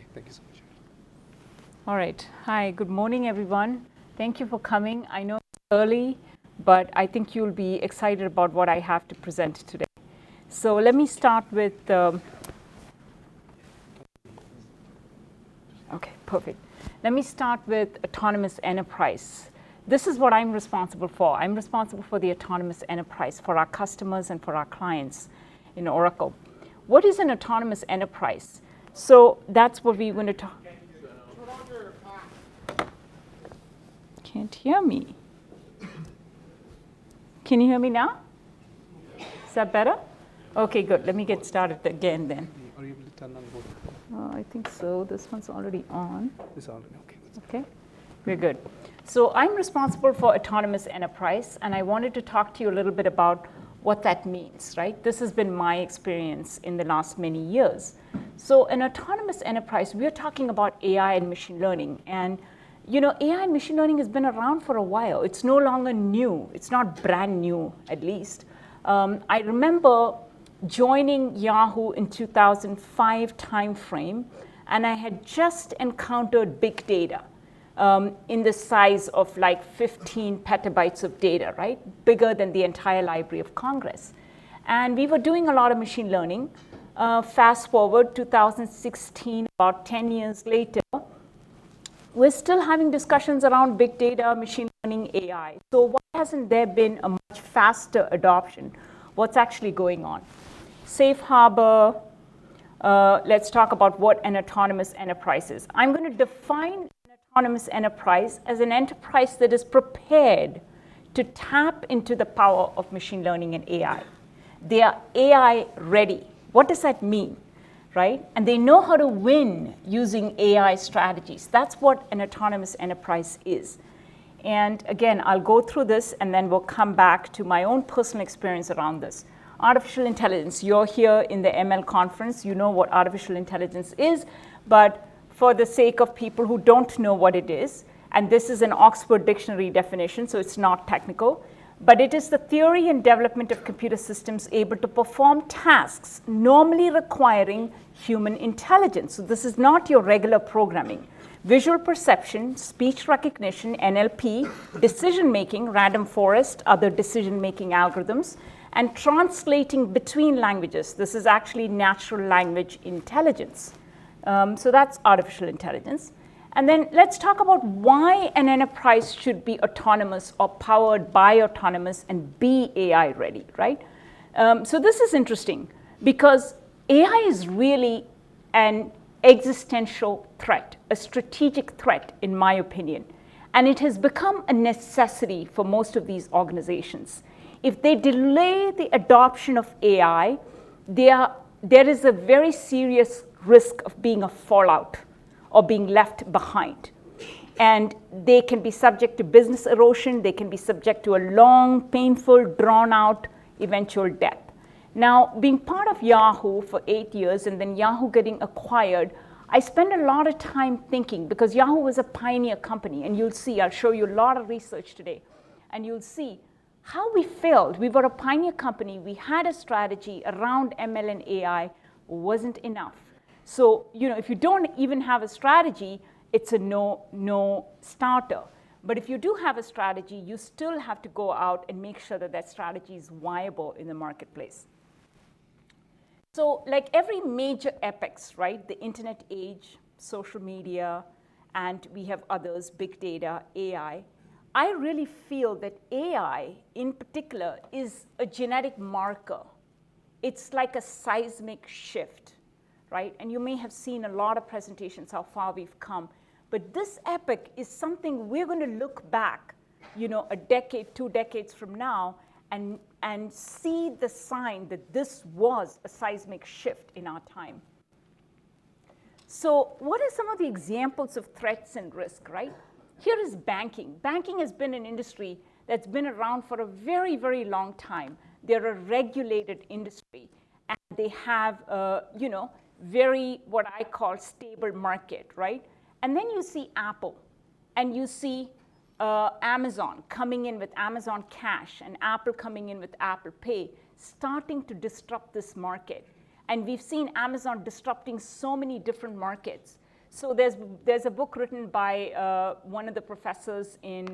Okay, thank you so much. All right. Hi, good morning, everyone. Thank you for coming. I know it's early, but I think you'll be excited about what I have to present today. So let me start with, okay, perfect. Let me start with autonomous enterprise. This is what I'm responsible for. I'm responsible for the autonomous enterprise for our customers and for our clients in Oracle. What is an autonomous enterprise? So that's what we're going to talk. Can't hear me. Can you hear me now? Is that better? Okay, good. Let me get started again then. Are you able to turn on both? I think so. This one's already on. It's already okay. Okay, we're good. So I'm responsible for autonomous enterprise, and I wanted to talk to you a little bit about what that means, right? This has been my experience in the last many years. So an autonomous enterprise, we're talking about AI and machine learning. And you know, AI and machine learning has been around for a while. It's no longer new. It's not brand new, at least. I remember joining Yahoo in 2005 timeframe, and I had just encountered big data in the size of like 15 petabytes of data, right? Bigger than the entire Library of Congress. And we were doing a lot of machine learning. Fast forward 2016, about 10 years later, we're still having discussions around big data, machine learning, AI. So why hasn't there been a much faster adoption? What's actually going on? Safe harbor. Let's talk about what an autonomous enterprise is. I'm going to define an autonomous enterprise as an enterprise that is prepared to tap into the power of machine learning and AI. They are AI ready. What does that mean? Right? And they know how to win using AI strategies. That's what an autonomous enterprise is. And again, I'll go through this and then we'll come back to my own personal experience around this. Artificial intelligence, you're here in the ML conference, you know what artificial intelligence is, but for the sake of people who don't know what it is, and this is an Oxford Dictionary definition, so it's not technical, but it is the theory and development of computer systems able to perform tasks normally requiring human intelligence. So this is not your regular programming. Visual perception, speech recognition, NLP, decision-making, random forest, other decision-making algorithms, and translating between languages. This is actually natural language intelligence. So that's artificial intelligence. And then let's talk about why an enterprise should be autonomous or powered by autonomous and be AI ready, right? So this is interesting because AI is really an existential threat, a strategic threat, in my opinion. And it has become a necessity for most of these organizations. If they delay the adoption of AI, there is a very serious risk of being a fallout or being left behind. And they can be subject to business erosion. They can be subject to a long, painful, drawn-out, eventual death. Now, being part of Yahoo for 8 years and then Yahoo getting acquired, I spent a lot of time thinking, because Yahoo was a pioneer company, and you'll see, I'll show you a lot of research today, and you'll see how we failed. We were a pioneer company. We had a strategy around ML and AI, wasn't enough. So, you know, if you don't even have a strategy, it's a no starter. But if you do have a strategy, you still have to go out and make sure that that strategy is viable in the marketplace. So like every major epochs, right, the internet age, social media, and we have others, big data, AI, I really feel that AI in particular is a genetic marker. It's like a seismic shift, right? And you may have seen a lot of presentations how far we've come. But this epoch is something we're going to look back, you know, a decade, 2 decades from now, and see the sign that this was a seismic shift in our time. So what are some of the examples of threats and risk, right? Here is banking. Banking has been an industry that's been around for a very, very long time. They're a regulated industry, and they have a, you know, very, what I call, stable market, right? And then you see Apple, and you see Amazon coming in with Amazon Cash, and Apple coming in with Apple Pay, starting to disrupt this market. And we've seen Amazon disrupting so many different markets. So there's a book written by one of the professors in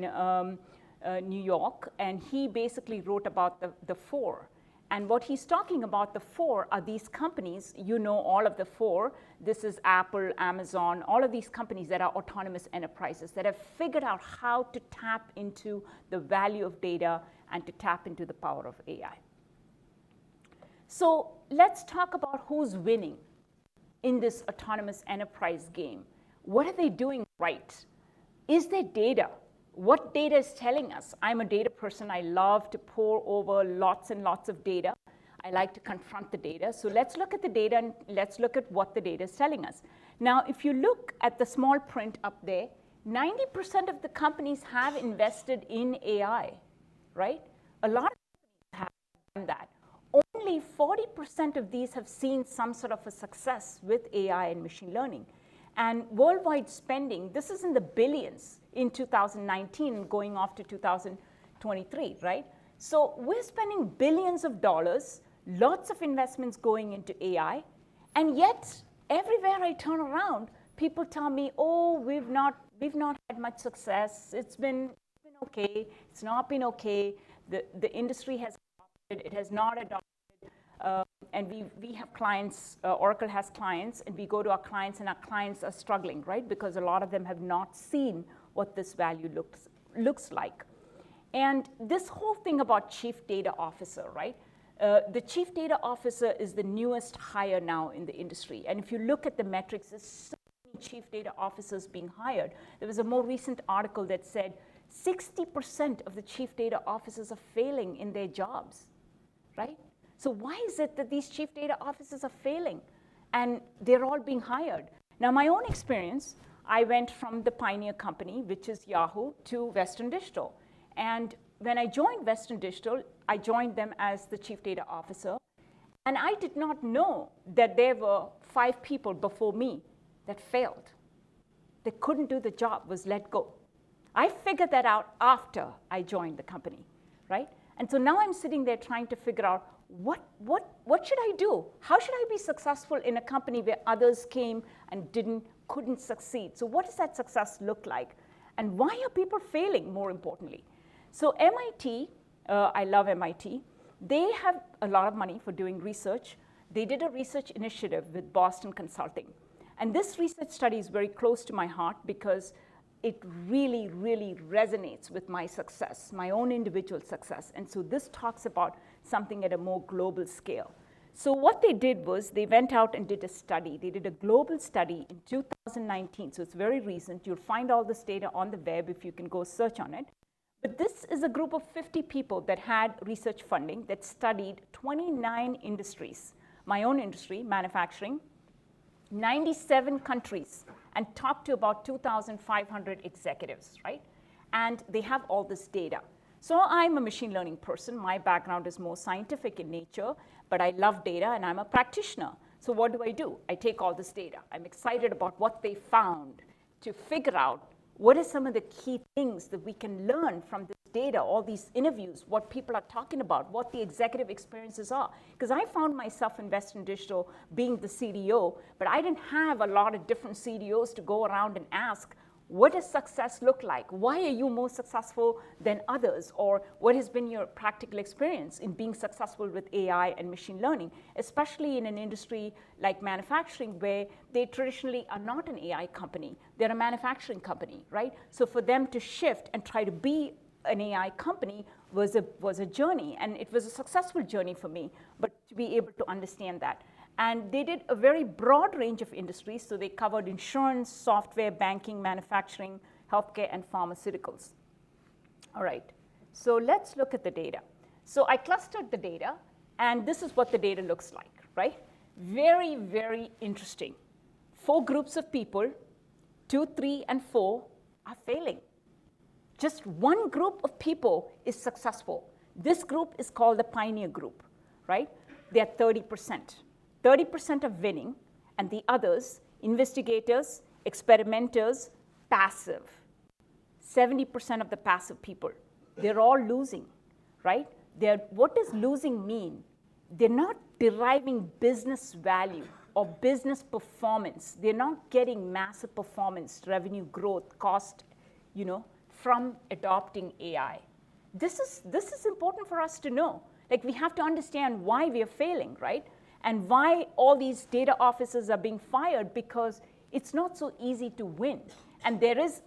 New York, and he basically wrote about the four. And what he's talking about, the four, are these companies, you know all of the four. This is Apple, Amazon, all of these companies that are autonomous enterprises that have figured out how to tap into the value of data and to tap into the power of AI. So let's talk about who's winning in this autonomous enterprise game. What are they doing right? Is there data? What data is telling us? I'm a data person. I love to pore over lots and lots of data. I like to confront the data. So let's look at the data and let's look at what the data is telling us. Now, if you look at the small print up there, 90% of the companies have invested in AI, right? A lot of companies have done that. Only 40% of these have seen some sort of a success with AI and machine learning. And worldwide spending, this is in the billions in 2019 going off to 2023, right? So we're spending billions of dollars, lots of investments going into AI, and yet everywhere I turn around, people tell me, oh, we've not had much success. It's been okay. It's not been okay. The industry has adopted. It has not adopted. And we have clients, Oracle has clients, and we go to our clients, and our clients are struggling, right? Because a lot of them have not seen what this value looks like. And this whole thing about chief data officer, right? The chief data officer is the newest hire now in the industry. And if you look at the metrics, there's so many chief data officers being hired. There was a more recent article that said 60% of the chief data officers are failing in their jobs, right? So why is it that these chief data officers are failing and they're all being hired? Now, my own experience, I went from the pioneer company, which is Yahoo, to Western Digital. And when I joined Western Digital, I joined them as the chief data officer. And I did not know that there were 5 people before me that failed. They couldn't do the job, was let go. I figured that out after I joined the company, right? And so now I'm sitting there trying to figure out what should I do? How should I be successful in a company where others came and couldn't succeed? So what does that success look like? And why are people failing, more importantly? So MIT, I love MIT. They have a lot of money for doing research. They did a research initiative with Boston Consulting. And this research study is very close to my heart because it really, really resonates with my success, my own individual success. And so this talks about something at a more global scale. So what they did was they went out and did a study. They did a global study in 2019, so it's very recent. You'll find all this data on the web if you can go search on it. But this is a group of 50 people that had research funding that studied 29 industries. My own industry, manufacturing, 97 countries, and talked to about 2,500 executives, right? And they have all this data. So I'm a machine learning person. My background is more scientific in nature, but I love data, and I'm a practitioner. So what do? I take all this data. I'm excited about what they found to figure out what are some of the key things that we can learn from this data, all these interviews, what people are talking about, what the executive experiences are. Because I found myself in Western Digital being the CDO, but I didn't have a lot of different CDOs to go around and ask, what does success look like? Why are you more successful than others? Or what has been your practical experience in being successful with AI and machine learning, especially in an industry like manufacturing where they traditionally are not an AI company. They're a manufacturing company, right? So for them to shift and try to be an AI company was a journey, and it was a successful journey for me, but to be able to understand that. And they did a very broad range of industries, so they covered insurance, software, banking, manufacturing, healthcare, and pharmaceuticals. All right, so let's look at the data. So I clustered the data, and this is what the data looks like, right? Very, very interesting. 4 groups of people, 2, 3, and 4 are failing. Just 1 group of people is successful. This group is called the pioneer group, right? They're 30%. 30% are winning, and the others, investigators, experimenters, passive. 70% of the passive people, they're all losing, right? What does losing mean? They're not deriving business value or business performance. They're not getting massive performance, revenue growth, cost, from adopting AI. This is important for us to know. Like, we have to understand why we are failing, right? And why all these data officers are being fired, because it's not so easy to win. And there is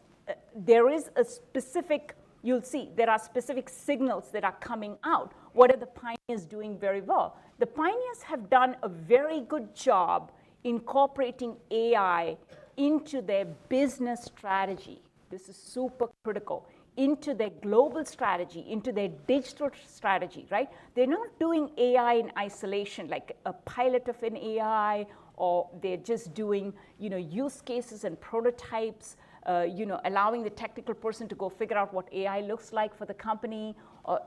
a specific, you'll see, there are specific signals that are coming out. What are the pioneers doing very well? The pioneers have done a very good job incorporating AI into their business strategy. This is super critical. Into their global strategy, into their digital strategy, right? They're not doing AI in isolation, like a pilot of an AI, or they're just doing, use cases and prototypes, allowing the technical person to go figure out what AI looks like for the company.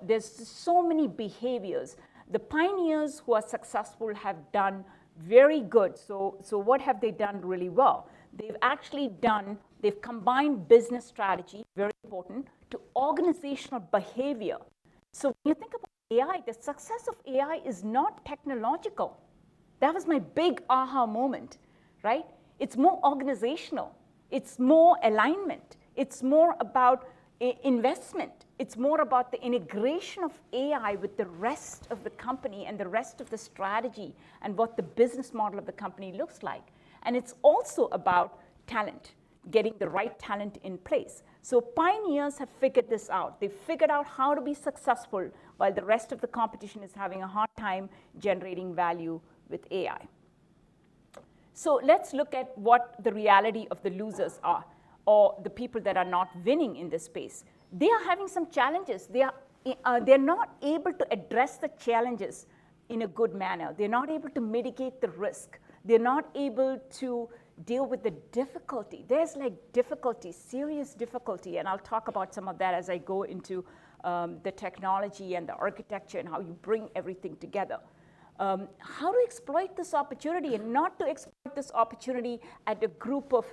There's so many behaviors. The pioneers who are successful have done very good. So what have they done really well? They've combined business strategy, very important, to organizational behavior. So when you think about AI, the success of AI is not technological. That was my big aha moment, right? It's more organizational. It's more alignment. It's more about investment. It's more about the integration of AI with the rest of the company and the rest of the strategy and what the business model of the company looks like. And it's also about talent, getting the right talent in place. So pioneers have figured this out. They've figured out how to be successful while the rest of the competition is having a hard time generating value with AI. So let's look at what the reality of the losers are, or the people that are not winning in this space. They are having some challenges. They're not able to address the challenges in a good manner. They're not able to mitigate the risk. They're not able to deal with the difficulty. There's like difficulty, serious difficulty, and I'll talk about some of that as I go into the technology and the architecture and how you bring everything together. How to exploit this opportunity, and not to exploit this opportunity at a group of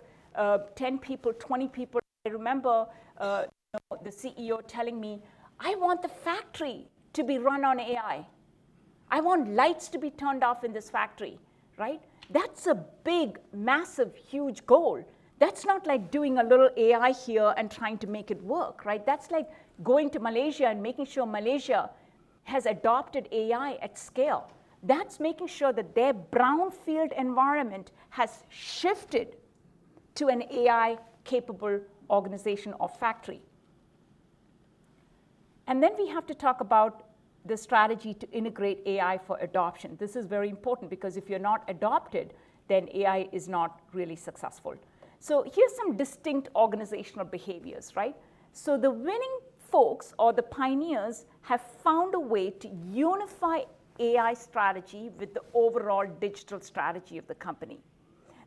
10 people, 20 people. I remember the CEO telling me, I want the factory to be run on AI. I want lights to be turned off in this factory, right? That's a big, massive, huge goal. That's not like doing a little AI here and trying to make it work, right? That's like going to Malaysia and making sure Malaysia has adopted AI at scale. That's making sure that their brownfield environment has shifted to an AI-capable organization or factory. And then we have to talk about the strategy to integrate AI for adoption. This is very important, because if you're not adopted, then AI is not really successful. So here's some distinct organizational behaviors, right? So the winning folks, or the pioneers, have found a way to unify AI strategy with the overall digital strategy of the company.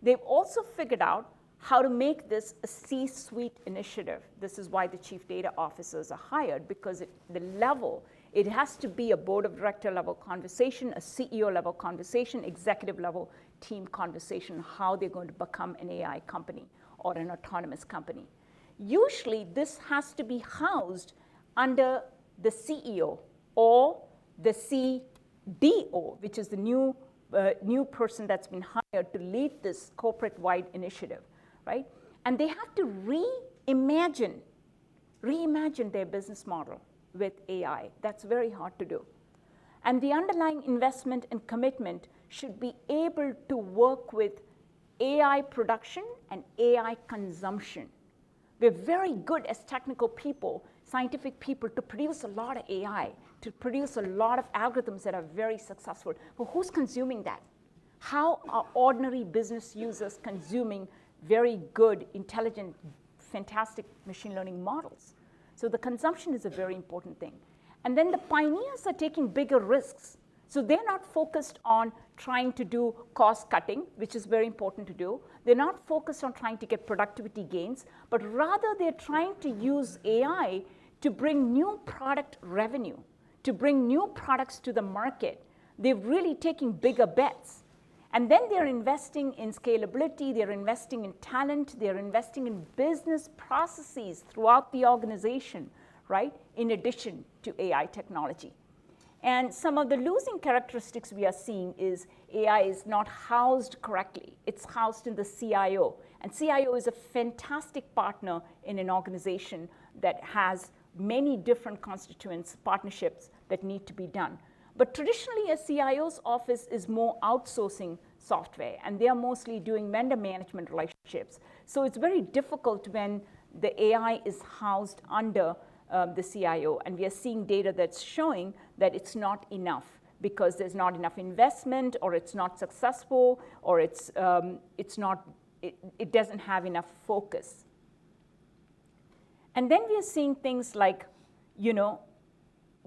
They've also figured out how to make this a C-suite initiative. This is why the chief data officers are hired, because it has to be a board of director level conversation, a CEO level conversation, executive level team conversation, how they're going to become an AI company or an autonomous company. Usually this has to be housed under the CEO or the CDO, which is the new person that's been hired to lead this corporate-wide initiative, right? And they have to reimagine their business model with AI. That's very hard to do. And the underlying investment and commitment should be able to work with AI production and AI consumption. We're very good as technical people, scientific people, to produce a lot of AI, to produce a lot of algorithms that are very successful. But who's consuming that? How are ordinary business users consuming very good, intelligent, fantastic machine learning models? So the consumption is a very important thing. And then the pioneers are taking bigger risks. So they're not focused on trying to do cost cutting, which is very important to do. They're not focused on trying to get productivity gains, but rather they're trying to use AI to bring new product revenue, to bring new products to the market. They're really taking bigger bets. And then they're investing in scalability, they're investing in talent, they're investing in business processes throughout the organization, right, in addition to AI technology. And some of the losing characteristics we are seeing is AI is not housed correctly. It's housed in the CIO. And CIO is a fantastic partner in an organization that has many different constituents, partnerships that need to be done. But traditionally, a CIO's office is more outsourcing software, and they are mostly doing vendor management relationships. So it's very difficult when the AI is housed under the CIO, and we are seeing data that's showing that it's not enough because there's not enough investment, or it's not successful, or it doesn't have enough focus. And then we are seeing things like,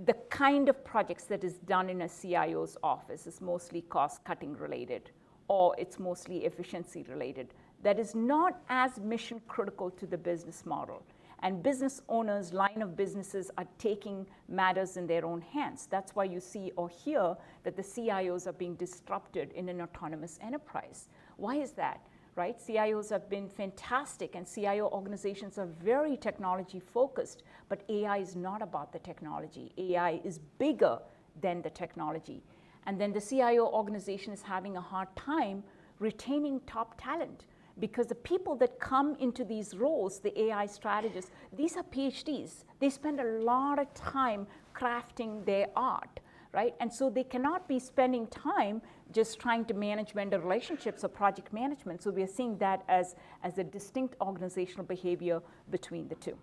the kind of projects that is done in a CIO's office is mostly cost-cutting related, or it's mostly efficiency related. That is not as mission critical to the business model. And business owners, line of businesses, are taking matters in their own hands. That's why you see or hear that the CIOs are being disrupted in an autonomous enterprise. Why is that? Right? CIOs have been fantastic, and CIO organizations are very technology focused, but AI is not about the technology. AI is bigger than the technology. And then the CIO organization is having a hard time retaining top talent, because the people that come into these roles, the AI strategists, these are PhDs. They spend a lot of time crafting their art. Right? And so they cannot be spending time just trying to manage vendor relationships or project management. So we are seeing that as a distinct organizational behavior between the two.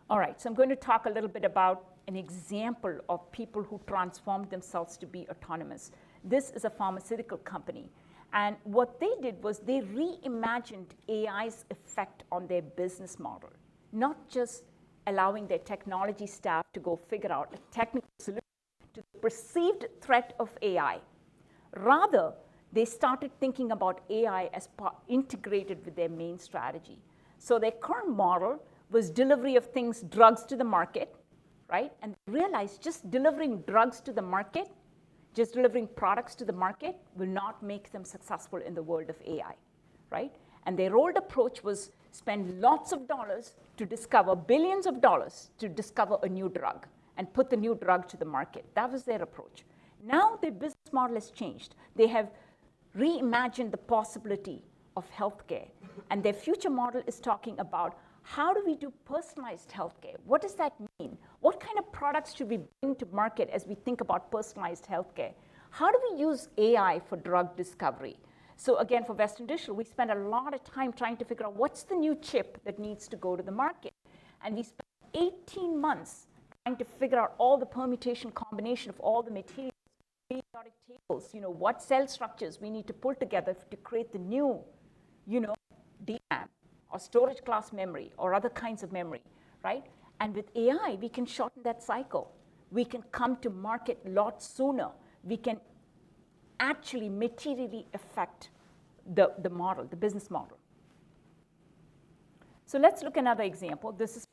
All right, so I'm going to talk a little bit about an example of people who transformed themselves to be autonomous. This is a pharmaceutical company. And what they did was they reimagined AI's effect on their business model, not just allowing their technology staff to go figure out a technical solution to the perceived threat of AI. Rather, they started thinking about AI as integrated with their main strategy. So their current model was delivery of things, drugs to the market, right? And they realized just delivering drugs to the market, just delivering products to the market will not make them successful in the world of AI, right? And their old approach was spend lots of dollars to discover, billions of dollars to discover a new drug and put the new drug to the market. That was their approach. Now their business model has changed. They have reimagined the possibility of healthcare. And their future model is talking about how do we do personalized healthcare? What does that mean? What kind of products should we bring to market as we think about personalized healthcare? How do we use AI for drug discovery? So again, for Western Digital, we spend a lot of time trying to figure out what's the new chip that needs to go to the market. And we spent 18 months trying to figure out all the permutation combination of all the materials, periodic tables, what cell structures we need to pull together to create the new, DRAM or storage class memory or other kinds of memory, right? And with AI, we can shorten that cycle. We can come to market a lot sooner. We can actually materially affect the model, the business model. So let's look at another example. This is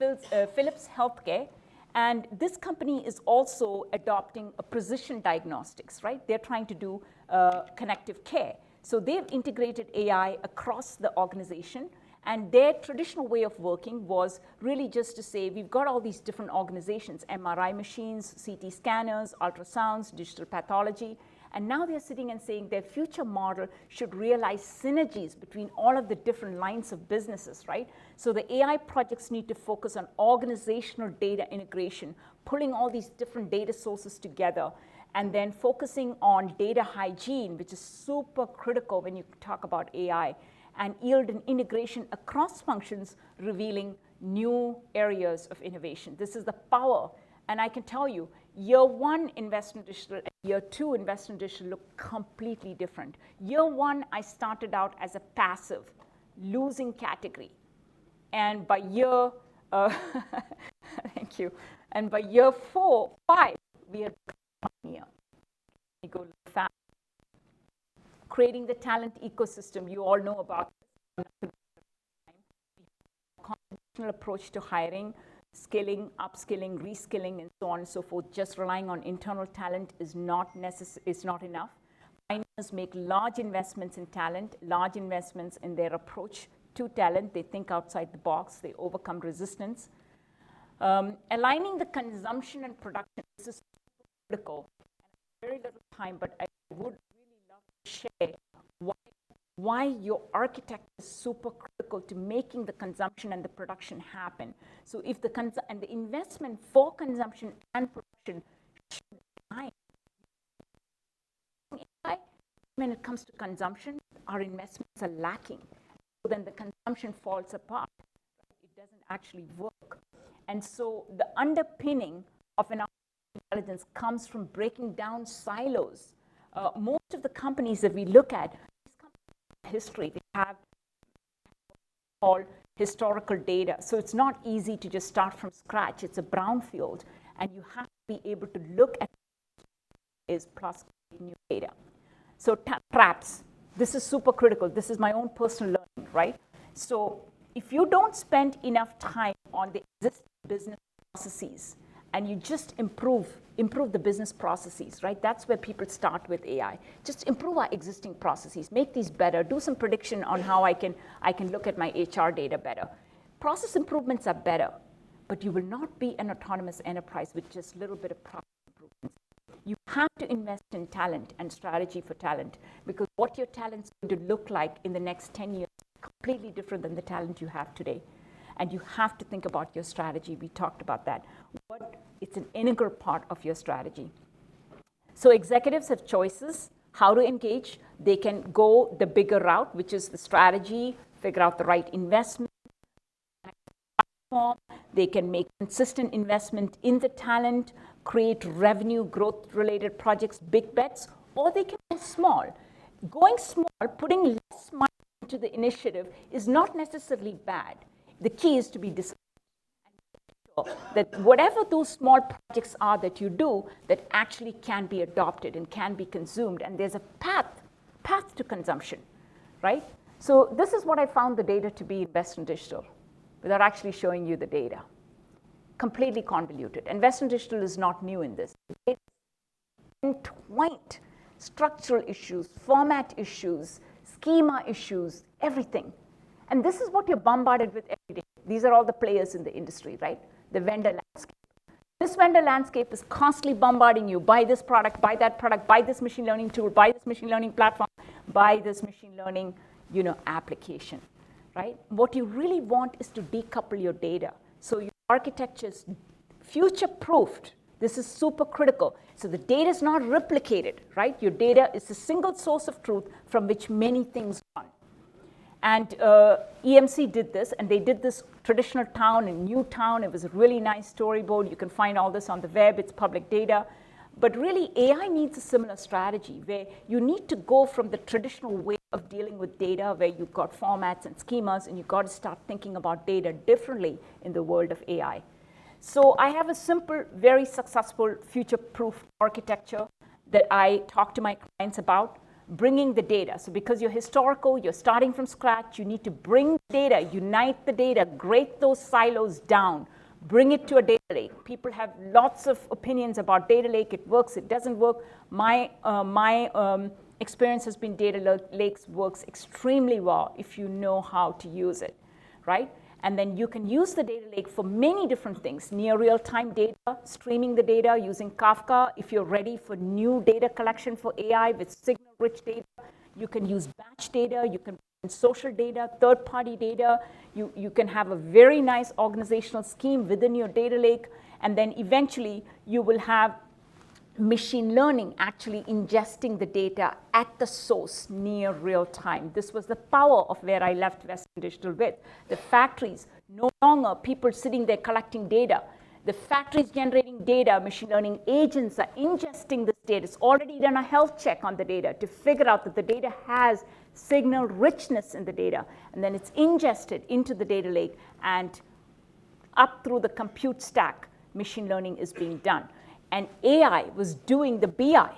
Philips Healthcare. And this company is also adopting a precision diagnostics, right? They're trying to do connective care. So they've integrated AI across the organization. And their traditional way of working was really just to say, we've got all these different organizations, MRI machines, CT scanners, ultrasounds, digital pathology. And now they're sitting and saying their future model should realize synergies between all of the different lines of businesses, right? So the AI projects need to focus on organizational data integration, pulling all these different data sources together, and then focusing on data hygiene, which is super critical when you talk about AI, and yield an integration across functions, revealing new areas of innovation. This is the power. And I can tell you, year one in Western Digital and year two in Western Digital look completely different. Year one, I started out as a passive, losing category. And by year, thank you. And by year 5, we are here. We go fast. Creating the talent ecosystem, you all know about this. Conventional approach to hiring, skilling, upskilling, reskilling, and so on and so forth. Just relying on internal talent is not enough. Pioneers make large investments in talent, large investments in their approach to talent. They think outside the box. They overcome resistance. Aligning the consumption and production. This is critical. Very little time, but I would really love to share why your architecture is super critical to making the consumption and the production happen. So if the investment for consumption and production should align. When it comes to consumption, our investments are lacking. So then the consumption falls apart. It doesn't actually work. And so the underpinning of an artificial intelligence comes from breaking down silos. Most of the companies that we look at, these companies have history. They have all historical data. So it's not easy to just start from scratch. It's a brownfield. And you have to be able to look at is plus new data. So traps, this is super critical. This is my own personal learning, right? So if you don't spend enough time on the existing business processes and you just improve the business processes, right? That's where people start with AI. Just improve our existing processes, make these better, do some prediction on how I can look at my HR data better. Process improvements are better, but you will not be an autonomous enterprise with just a little bit of process improvements. You have to invest in talent and strategy for talent, because what your talent's going to look like in the next 10 years is completely different than the talent you have today. And you have to think about your strategy. We talked about that. It's an integral part of your strategy. So executives have choices how to engage. They can go the bigger route, which is the strategy, figure out the right investment, platform. They can make consistent investment in the talent, create revenue growth-related projects, big bets, or they can go small. Going small, putting less money into the initiative is not necessarily bad. The key is to be disciplined and make sure that whatever those small projects are that you do, that actually can be adopted and can be consumed, and there's a path to consumption, right? So this is what I found the data to be in Western Digital, without actually showing you the data. Completely convoluted. And Western Digital is not new in this. It's entwined. Structural issues, format issues, schema issues, everything. And this is what you're bombarded with every day. These are all the players in the industry, right? The vendor landscape. This vendor landscape is constantly bombarding you. Buy this product, buy that product, buy this machine learning tool, buy this machine learning platform, buy this machine learning, application, right? What you really want is to decouple your data. So your architecture is future-proofed. This is super critical. So the data is not replicated, right? Your data is a single source of truth from which many things run. And EMC did this, and they did this traditional town in Newtown. It was a really nice storyboard. You can find all this on the web. It's public data. But really, AI needs a similar strategy where you need to go from the traditional way of dealing with data, where you've got formats and schemas, and you've got to start thinking about data differently in the world of AI. So I have a simple, very successful, future-proof architecture that I talk to my clients about, bringing the data. So because you're historical, you're starting from scratch, you need to bring data, unite the data, grate those silos down, bring it to a data lake. People have lots of opinions about data lake. It works, it doesn't work. My experience has been data lakes works extremely well if you know how to use it, right? And then you can use the data lake for many different things. Near real-time data, streaming the data using Kafka. If you're ready for new data collection for AI with signal-rich data, you can use batch data. You can social data, third-party data. You can have a very nice organizational scheme within your data lake. And then eventually, you will have machine learning actually ingesting the data at the source near real time. This was the power of where I left Western Digital with. The factories, no longer people sitting there collecting data. The factories generating data, machine learning agents are ingesting this data. It's already done a health check on the data to figure out that the data has signal richness in the data. And then it's ingested into the data lake, and up through the compute stack, machine learning is being done. And AI was doing the BI.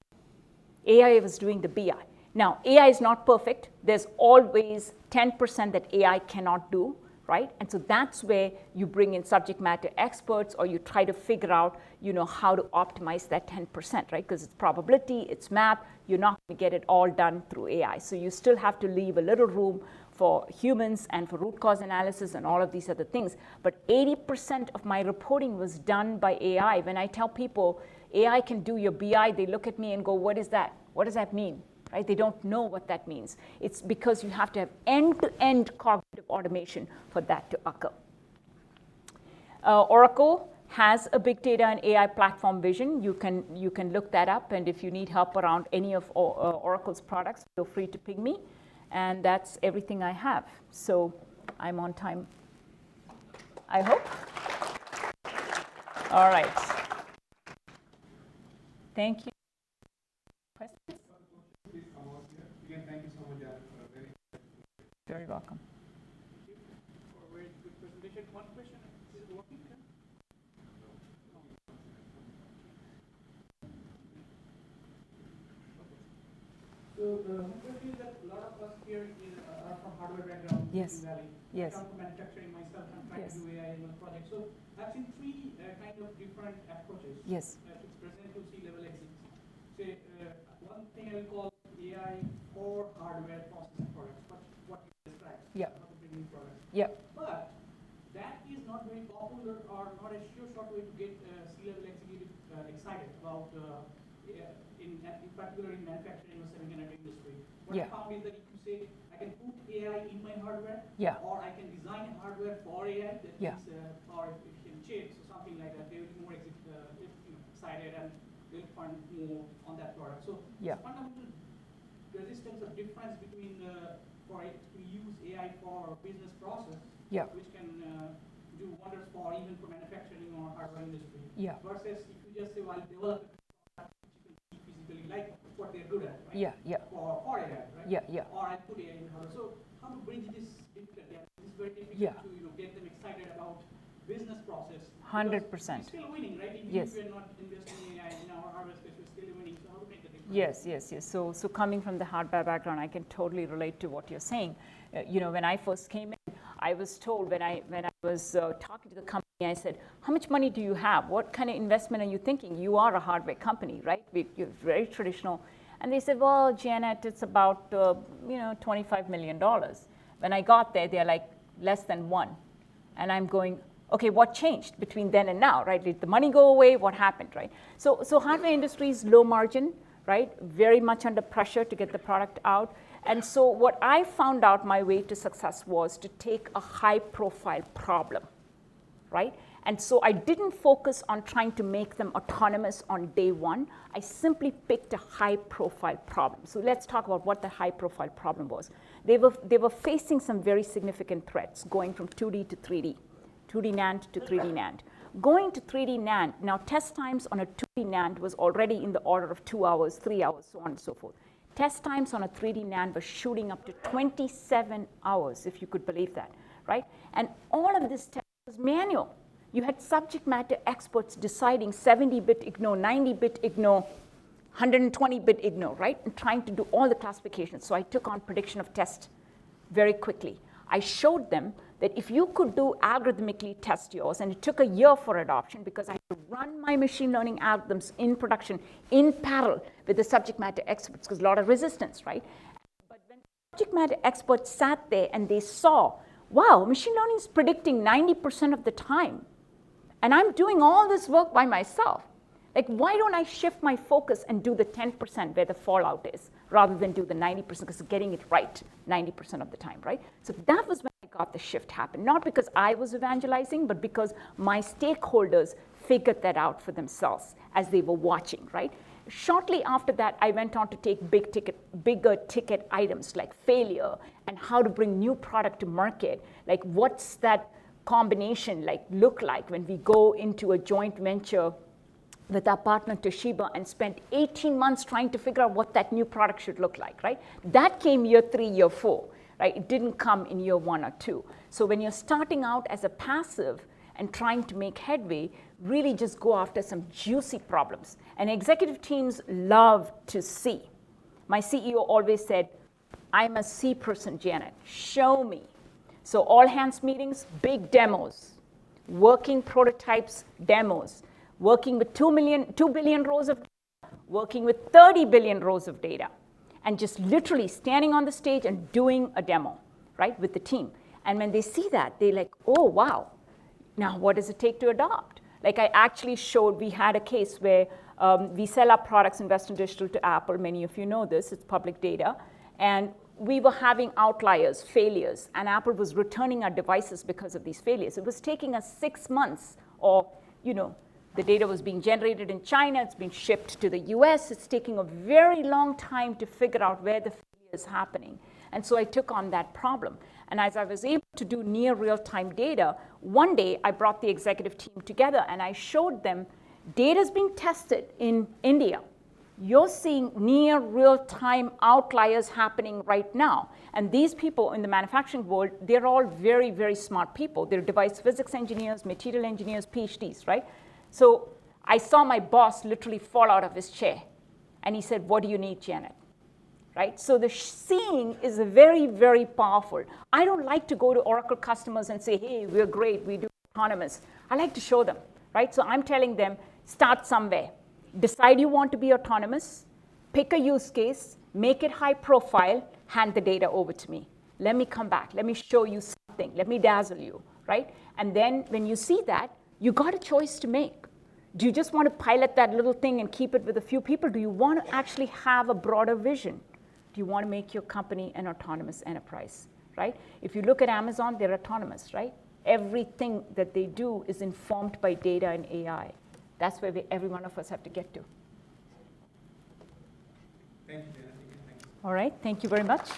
AI was doing the BI. Now, AI is not perfect. There's always 10% that AI cannot do, right? And so that's where you bring in subject matter experts, or you try to figure out, how to optimize that 10%, right? Because it's probability, it's math. You're not going to get it all done through AI. So you still have to leave a little room for humans and for root cause analysis and all of these other things. But 80% of my reporting was done by AI. When I tell people AI can do your BI. They look at me and go, what is that? What does that mean? Right? They don't know what that means. It's because you have to have end-to-end cognitive automation for that to occur. Oracle has a big data and AI platform vision. You can look that up, and if you need help around any of Oracle's products, feel free to ping me. And that's everything I have. So I'm on time, I hope. All right. Thank you. Questions? Please come out here. Again, thank you so much, Janet, for a very Very welcome. for a very good presentation. One question, is it working? So the question is that a lot of us here are from hardware background in Yes. Valley. Yes. I come from manufacturing myself. I'm trying Yes. to do AI in one project. So I've seen three kind of different approaches Yes. to present to C-level exits. Say one thing I will call AI for hardware processing products. What you described. Yeah. How to bring new products. Yeah. But that is not very popular or not a sure short way to get C-level executive excited about in particular in manufacturing or semiconductor industry. What Yeah. I found is that if you say, I can put AI in my hardware, Yeah. or I can design a hardware for AI that Yeah. means power efficient chips or something like that, they will be more excited and they'll fund more on that product. So Yeah. fundamental resistance or difference between for it to use AI for business process, Yeah. which can do wonders for even for manufacturing or hardware industry, Yeah. versus if you just say, well, develop physically like what they're good at, right? Yeah. Yeah. For AI, right? Yeah. Yeah. Or I put AI in hardware. So how to bridge this difficult gap? It's very difficult Yeah. to get them excited about business process. 100%. We're still winning, right? Even Yes. if we're not investing in AI in our hardware space, we're still winning. So how to make the difference? Yes, yes, yes. So coming from the hardware background, I can totally relate to what you're saying. When I first came in, I was told when I was talking to the company, I said, how much money do you have? What kind of investment are you thinking? You are a hardware company, right? You're very traditional. And they said, well, Janet, it's about $25 million. When I got there, they're like less than one. And I'm going, okay, what changed between then and now, right? Did the money go away? What happened, right? So hardware industry is low margin, right? Very much under pressure to get the product out. And so what I found out my way to success was to take a high profile problem, right? And so I didn't focus on trying to make them autonomous on day one. I simply picked a high profile problem. So let's talk about what the high profile problem was. They were facing some very significant threats going from 2D to 3D, 2D NAND to 3D NAND. Going to 3D NAND, now test times on a 2D NAND was already in the order of 2 hours, 3 hours, so on and so forth. Test times on a 3D NAND were shooting up to 27 hours, if you could believe that, right? And all of this test was manual. You had subject matter experts deciding 70-bit IGNOR, 90-bit IGNOR, 120-bit IGNOR, right? And trying to do all the classifications. So I took on prediction of test very quickly. I showed them that if you could do algorithmically test yours, and it took a year for adoption because I had to run my machine learning algorithms in production in parallel with the subject matter experts, because a lot of resistance, right? But when subject matter experts sat there and they saw, wow, machine learning is predicting 90% of the time, and I'm doing all this work by myself. Like, why don't I shift my focus and do the 10% where the fallout is, rather than do the 90% because getting it right 90% of the time, right? So that was when I got the shift happen, not because I was evangelizing, but because my stakeholders figured that out for themselves as they were watching, right? Shortly after that, I went on to take bigger ticket items like failure and how to bring new product to market. Like, what's that combination look like when we go into a joint venture with our partner Toshiba and spent 18 months trying to figure out what that new product should look like, right? That came year 3, year 4, right? It didn't come in year 1 or 2. So when you're starting out as a passive and trying to make headway, really just go after some juicy problems. And executive teams love to see. My CEO always said, I'm a C person, Janet, show me. So all hands meetings, big demos, working prototypes, demos, working with 2 billion rows of data, working with 30 billion rows of data, and just literally standing on the stage and doing a demo, right, with the team. And when they see that, they're like, oh, wow, now what does it take to adopt? Like I actually showed, we had a case where We sell our products in Western Digital to Apple. Many of you know this. It's public data. And we were having outliers, failures, and Apple was returning our devices because of these failures. It was taking us 6 months, or, the data was being generated in China, it's being shipped to the US. It's taking a very long time to figure out where the failure is happening. And so I took on that problem. And as I was able to do near real-time data, one day I brought the executive team together and I showed them data's being tested in India. You're seeing near real-time outliers happening right now. And these people in the manufacturing world, they're all very, very smart people. They're device physics engineers, material engineers, PhDs, right? So I saw my boss literally fall out of his chair. And he said, what do you need, Janet? Right? So the seeing is very, very powerful. I don't like to go to Oracle customers and say, hey, we're great, we do autonomous. I like to show them, right? So I'm telling them, start somewhere. Decide you want to be autonomous, pick a use case, make it high profile, hand the data over to me. Let me come back. Let me show you something. Let me dazzle you, right? And then when you see that, you got a choice to make. Do you just want to pilot that little thing and keep it with a few people? Do you want to actually have a broader vision? Do you want to make your company an autonomous enterprise, right? If you look at Amazon, they're autonomous, right? Everything that they do is informed by data and AI. That's where every one of us have to get to. Thank you, Janet. Thanks. All right, thank you very much.